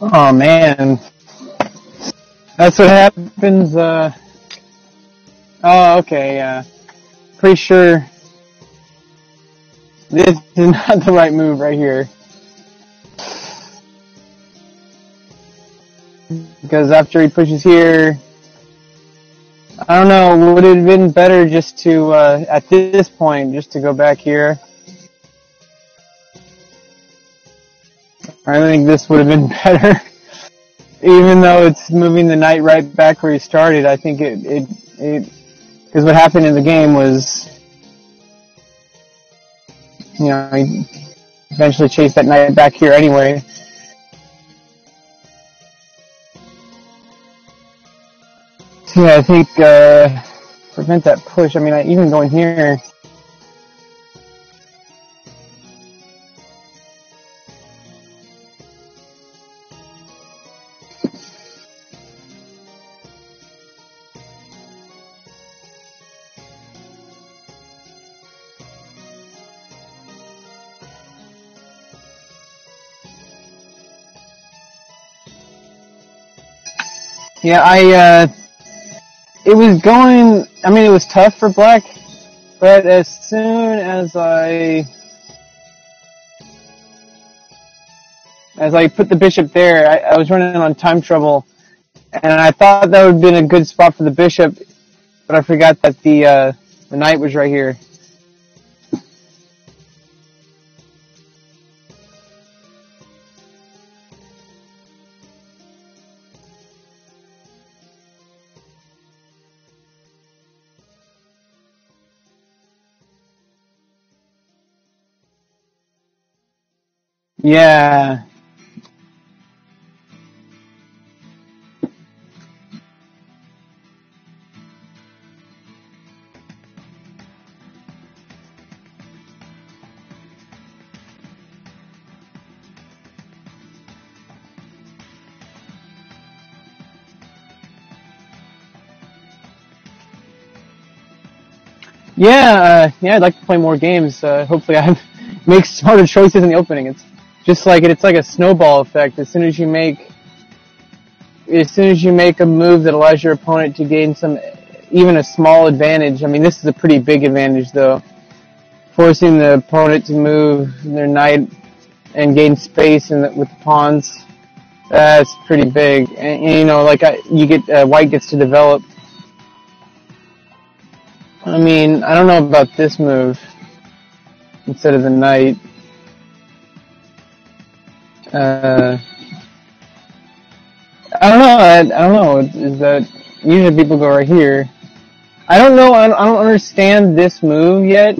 Oh man, that's what happens. Oh, okay. Pretty sure this is not the right move right here. Because after he pushes here, I don't know, would it have been better just to, at this point, just to go back here? I think this would have been better. Even though it's moving the knight right back where he started, I think because what happened in the game was, you know, he eventually chased that knight back here anyway. So yeah, I think, prevent that push. I mean, even going here, yeah, it was going, I mean, it was tough for black, but as soon as I put the bishop there, I was running on time trouble, and I thought that would have been a good spot for the bishop, but I forgot that the knight was right here. Yeah. Yeah, I'd like to play more games. Hopefully I make smarter choices in the opening. It's just like it's like a snowball effect. As soon as you make a move that allows your opponent to gain even a small advantage. I mean, this is a pretty big advantage though. Forcing the opponent to move their knight and gain space with the pawns. That's pretty big. And you know, like white gets to develop. I mean, I don't know about this move instead of the knight. I don't know. I don't know. Is that usually people go right here? I don't know. I don't understand this move yet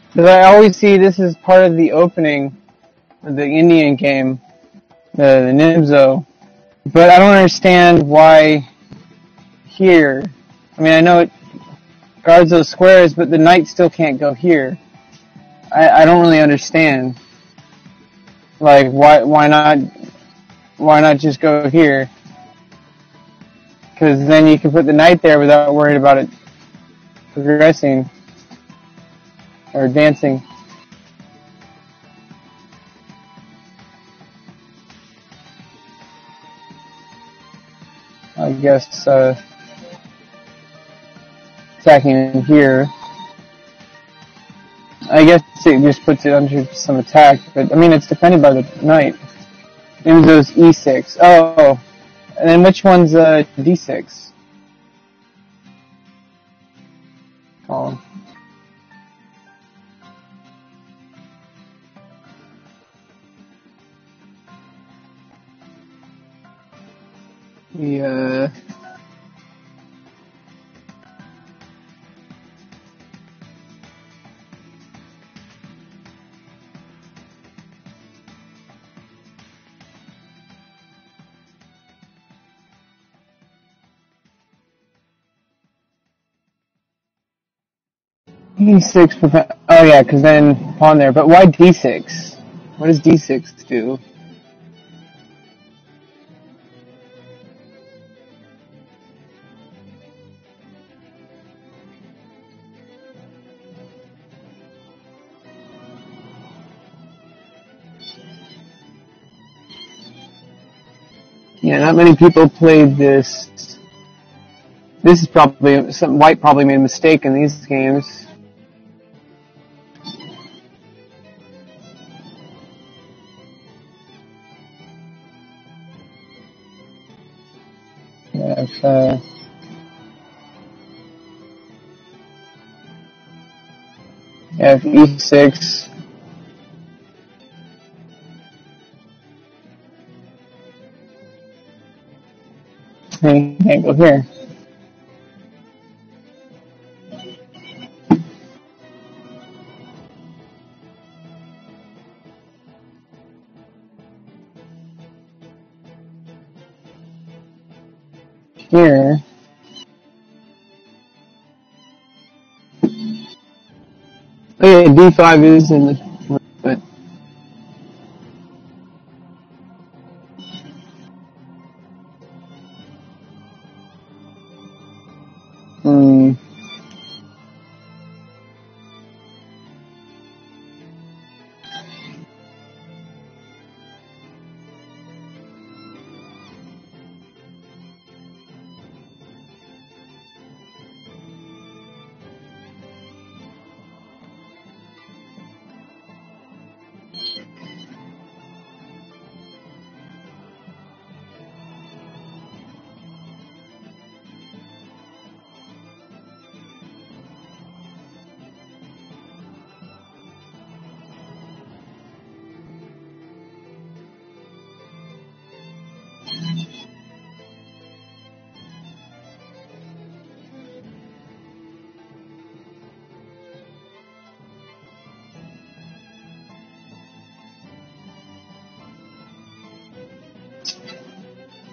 because I always see this as part of the opening of the Indian game, the Nimzo. But I don't understand why here. I mean, I know it guards those squares, but the knight still can't go here. I don't really understand. Like, why not just go here? Because then you can put the knight there without worrying about it progressing or advancing. I guess attacking in here. I guess it just puts it under some attack, but I mean it's defended by the knight. Nimzo's e6. Oh, and then which one's d6? Oh. Yeah. E6 prevent. Oh yeah, because then pawn there. But why d6? What does d6 do? Yeah, not many people played this. This is probably something White probably made a mistake in these games. Yeah, if E6. And you can't go here. Here. Oh yeah, D5 is in the, but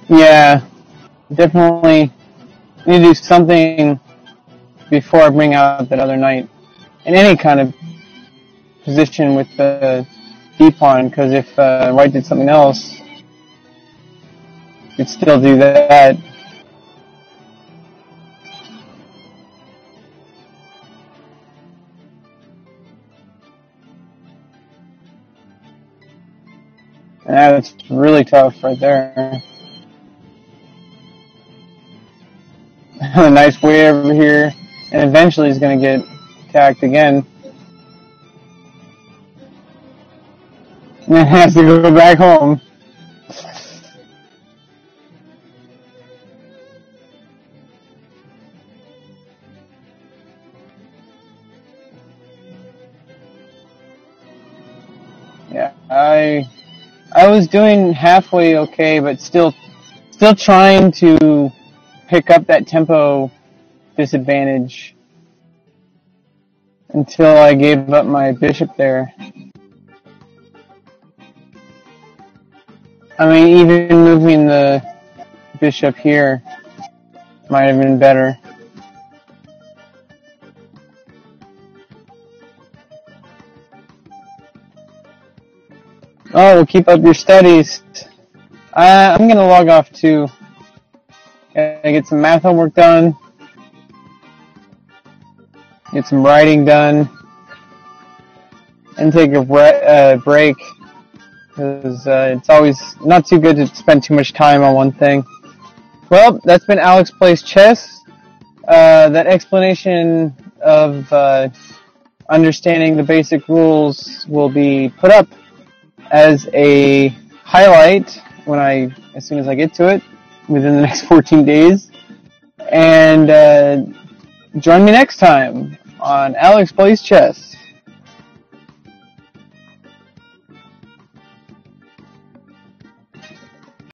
yeah, definitely need to do something before I bring out that other knight in any kind of position with the d-pawn, because if White did something else, you'd still do that. And that's really tough right there. A nice way over here, and eventually he's going to get attacked again. And has to go back home. Yeah, I was doing halfway okay, but still trying to pick up that tempo disadvantage until I gave up my bishop there. I mean, even moving the bishop here might have been better. Oh, keep up your studies. I'm going to log off too. Gotta get some math homework done. Get some writing done. And take a break. Because it's always not too good to spend too much time on one thing. Well, that's been Alex Plays Chess. That explanation of understanding the basic rules will be put up as a highlight as soon as I get to it, within the next 14 days. And join me next time on Alex Plays Chess.